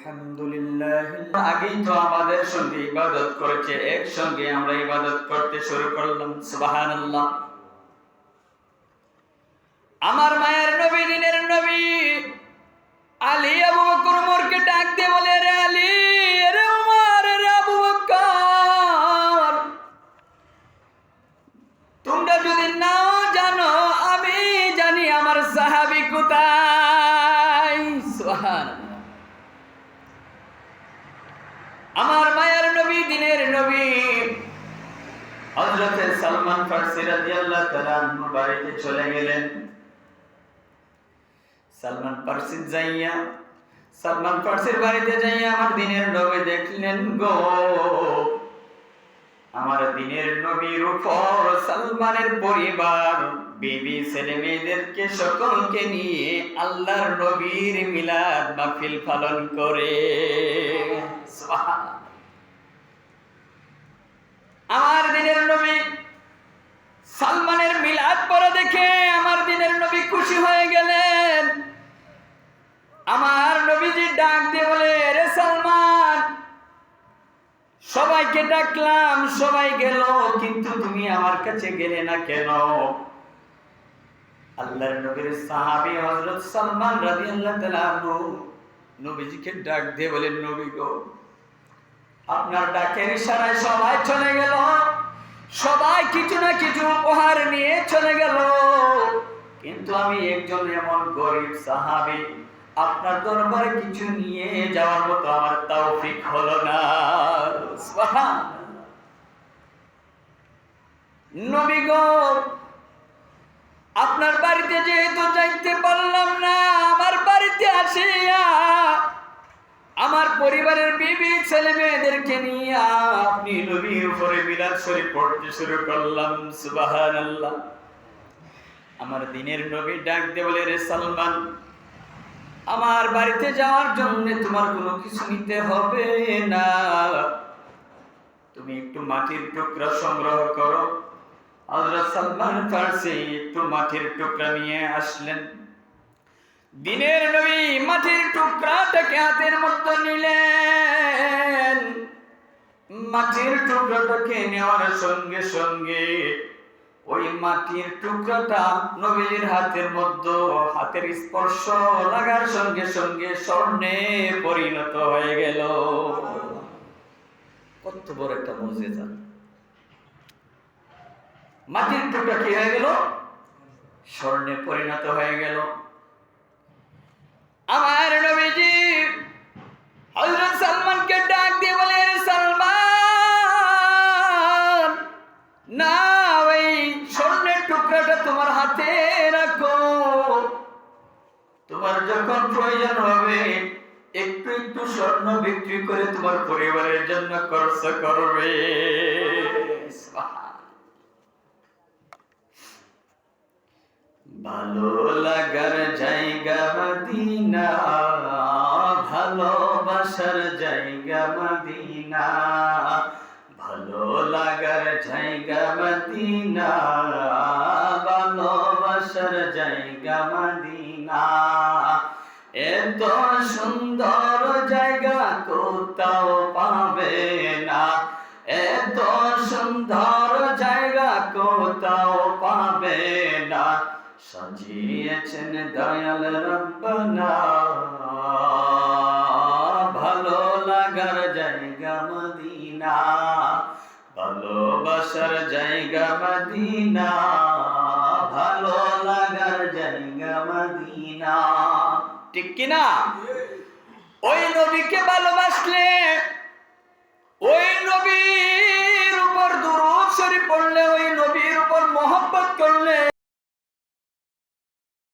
আলহামদুলিল্লাহ। আগেই তো আমাদের সঙ্গে ইবাদত করেছে, একসঙ্গে আমরা ইবাদত করতে শুরু করলাম। সুবহানাল্লাহ। আমার মায়ের নবী, দিনের নবী আলী আবু বকর ওমরকে ডাক দিয়ে বলে, রে আলী, রে ওমর, রে আবু বকর, তোমরা যদি নাও জানো, আমি জানি আমার সাহাবী কোথায়। সুবহানাল্লাহ। আমার মায়ের নবী, দিনের নবী হযরত সালমান ফারসি রাদিয়াল্লাহু তাআলা আনহু বাড়িতে চলে গেলেন। সালমান ফারসির বাড়িতে যাইয়া আমার দিনের নবী দেখলেন গো, আমার দিনের নবীর উপর সালমানের পরিবার, বিবি, ছেলে মেয়েদেরকে সকলকে নিয়ে আল্লাহর নবীর মিলাদ মাহফিল পালন করে। আমার দিনের নবী সালমানের মিলাদ পড়া দেখে আমার দিনের নবী খুশি হয়ে গেলেন। আমার নবীজি ডাক দিয়ে বলে, রে সালমান, সবাইকে ডাকলাম, সবাই গেল, কিন্তু তুমি আমার কাছে গেলে না কেন? আল্লাহর নবীর সাহাবী হযরত সালমান রাদিয়াল্লাহু তাআলা আনহু নবীজিকে ডাক দিয়ে বলেন, নবী গো, আপনার ডাকের ইশারায় সবাই চলে গেল, সবাই কিছু না কিছু উপহার নিয়ে চলে গেল, কিন্তু আমি একজন এমন গরিব সাহাবী, আপনার দরবারে কিছু নিয়ে যাওয়ার মতো আমার তৌফিক হলো না। নবী গো, আপনার বাড়িতে যেহেতু যাইতে পারলাম না, আমার বাড়িতে আসিয়া আমার পরিবারের বিবি, ছেলে মেয়েদেরকে নিয়ে আপনি নবীর উপরে মিলাদ শরীফ পড়তে শুরু করলাম। সুবহানাল্লাহ। আমার দিনের নবী ডাক দিয়ে বলে, রে সালমান, আমার বাড়িতে যাওয়ার জন্য তোমার কোনো কিছু নিতে হবে না, তুমি একটু মাটির টুকরা সংগ্রহ করো। হযরত সালমান ফারসি একটু মাটির টুকরা নিয়ে আসলেন। দিনের নবী মাটির টুকরাটাকে হাতের মধ্যে নিলেন। মাটির টুকরাটাকে নেওয়ার সঙ্গে সঙ্গে ওই মাটির টুকরাটা নবীর হাতের মধ্যে, হাতের স্পর্শ লাগার সঙ্গে সঙ্গে স্বর্ণে পরিণত হয়ে গেল। কত বড় একটা মুজিজা! মাটির টুকরা কি হয়ে গেল? স্বর্ণে পরিণত হয়ে গেল। আমার নবীজি হযরত সালমানকে ডাক দিয়ে বলে, সালমান, না, ওই স্বর্ণের টুকরাটা তোমার হাতে রাখো, তোমার যখন প্রয়োজন হবে একটু একটু স্বর্ণ বিক্রি করে তোমার পরিবারের জন্য খরচ করবে। ভালো লাগার জায়গা মদিনা, ভালোবাসার জায়গা মদিনা, ভালো লাগার জায়গা মদিনা, ভালোবাসার জায়গা মদিনা, এত সুন্দর জায়গা কোথাও পাবে না, এত সুন্দর জায়গা কোথাও পাবে না, সাজিয়েছেন দয়াল রব্বানা, ভালো লাগার জায়গা মদিনা, ভালোবাসার জায়গা মদিনা, ভালো লাগার জায়গা মদিনা। ঠিক কিনা? ওই নবীকে ভালোবাসলে, ওই নবীর উপর দুরূদ শরীফ পড়লে, ওই নবীর উপর মহব্বত করলে,